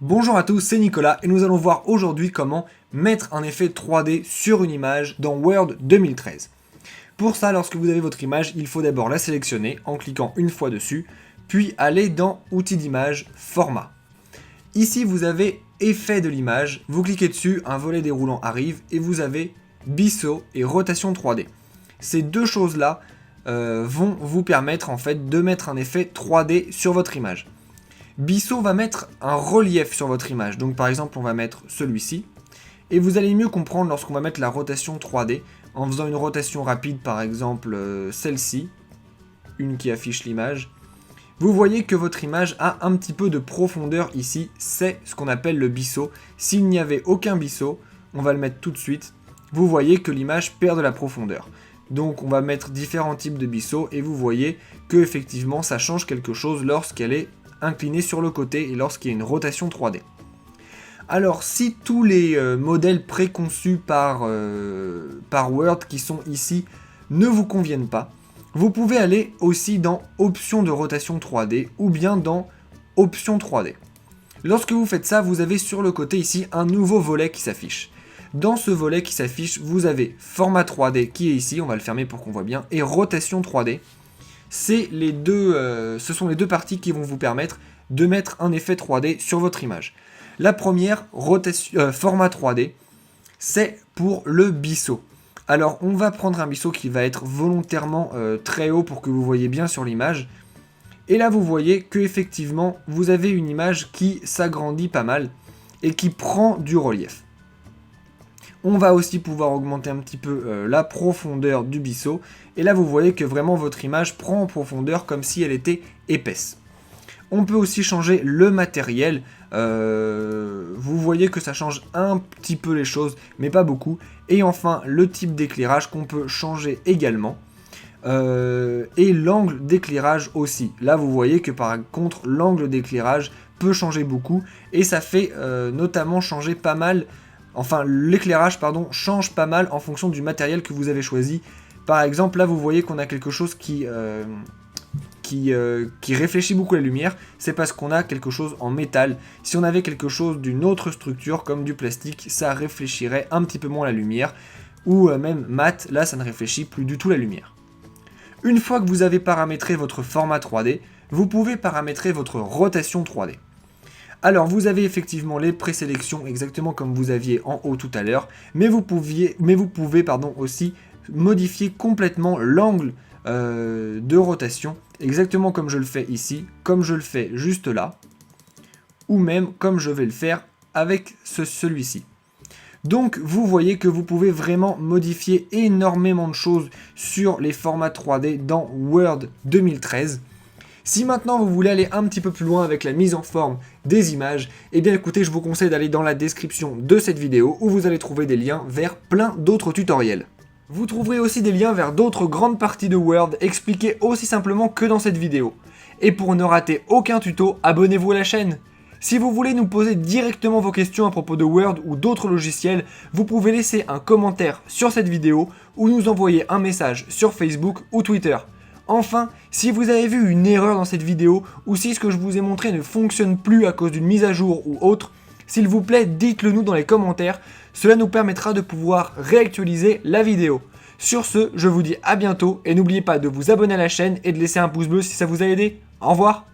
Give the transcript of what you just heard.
Bonjour à tous, c'est Nicolas et nous allons voir aujourd'hui comment mettre un effet 3D sur une image dans Word 2013. Pour ça, lorsque vous avez votre image, il faut d'abord la sélectionner en cliquant une fois dessus, puis aller dans Outils d'image, Format. Ici, vous avez Effet de l'image, vous cliquez dessus, un volet déroulant arrive et vous avez Biseau et Rotation 3D. Ces deux choses-là vont vous permettre en fait de mettre un effet 3D sur votre image. Biseau va mettre un relief sur votre image, donc par exemple on va mettre celui-ci, et vous allez mieux comprendre lorsqu'on va mettre la rotation 3D, en faisant une rotation rapide par exemple celle-ci, une qui affiche l'image. Vous voyez que votre image a un petit peu de profondeur ici, c'est ce qu'on appelle le biseau. S'il n'y avait aucun biseau, on va le mettre tout de suite, vous voyez que l'image perd de la profondeur. Donc on va mettre différents types de biseau et vous voyez que effectivement ça change quelque chose lorsqu'elle est inclinée sur le côté et lorsqu'il y a une rotation 3D. Alors si tous les modèles préconçus par Word qui sont ici ne vous conviennent pas, vous pouvez aller aussi dans Options de rotation 3D ou bien dans Options 3D. Lorsque vous faites ça, vous avez sur le côté ici un nouveau volet qui s'affiche. Dans ce volet qui s'affiche, vous avez Format 3D qui est ici, on va le fermer pour qu'on voit bien, et Rotation 3D. Ce sont les deux parties qui vont vous permettre de mettre un effet 3D sur votre image. La première, Format 3D, c'est pour le biseau. Alors on va prendre un biseau qui va être volontairement très haut pour que vous voyez bien sur l'image. Et là vous voyez que effectivement vous avez une image qui s'agrandit pas mal et qui prend du relief. On va aussi pouvoir augmenter un petit peu la profondeur du biseau. Et là, vous voyez que vraiment votre image prend en profondeur comme si elle était épaisse. On peut aussi changer le matériel. Vous voyez que ça change un petit peu les choses, mais pas beaucoup. Et enfin, le type d'éclairage qu'on peut changer également. Et l'angle d'éclairage aussi. Là, vous voyez que par contre, l'angle d'éclairage peut changer beaucoup. Et ça fait notamment changer pas mal... Enfin, l'éclairage, change pas mal en fonction du matériel que vous avez choisi. Par exemple, là, vous voyez qu'on a quelque chose qui réfléchit beaucoup la lumière. C'est parce qu'on a quelque chose en métal. Si on avait quelque chose d'une autre structure, comme du plastique, ça réfléchirait un petit peu moins la lumière. Ou même mat, là, ça ne réfléchit plus du tout la lumière. Une fois que vous avez paramétré votre format 3D, vous pouvez paramétrer votre rotation 3D. Alors vous avez effectivement les présélections exactement comme vous aviez en haut tout à l'heure, mais vous pouvez aussi modifier complètement l'angle de rotation, exactement comme je le fais ici, comme je le fais juste là, ou même comme je vais le faire avec celui-ci. Donc vous voyez que vous pouvez vraiment modifier énormément de choses sur les formats 3D dans Word 2013. Si maintenant vous voulez aller un petit peu plus loin avec la mise en forme des images, eh bien écoutez, je vous conseille d'aller dans la description de cette vidéo où vous allez trouver des liens vers plein d'autres tutoriels. Vous trouverez aussi des liens vers d'autres grandes parties de Word expliquées aussi simplement que dans cette vidéo. Et pour ne rater aucun tuto, abonnez-vous à la chaîne. Si vous voulez nous poser directement vos questions à propos de Word ou d'autres logiciels, vous pouvez laisser un commentaire sur cette vidéo ou nous envoyer un message sur Facebook ou Twitter. Enfin, si vous avez vu une erreur dans cette vidéo ou si ce que je vous ai montré ne fonctionne plus à cause d'une mise à jour ou autre, s'il vous plaît, dites-le nous dans les commentaires, cela nous permettra de pouvoir réactualiser la vidéo. Sur ce, je vous dis à bientôt et n'oubliez pas de vous abonner à la chaîne et de laisser un pouce bleu si ça vous a aidé. Au revoir!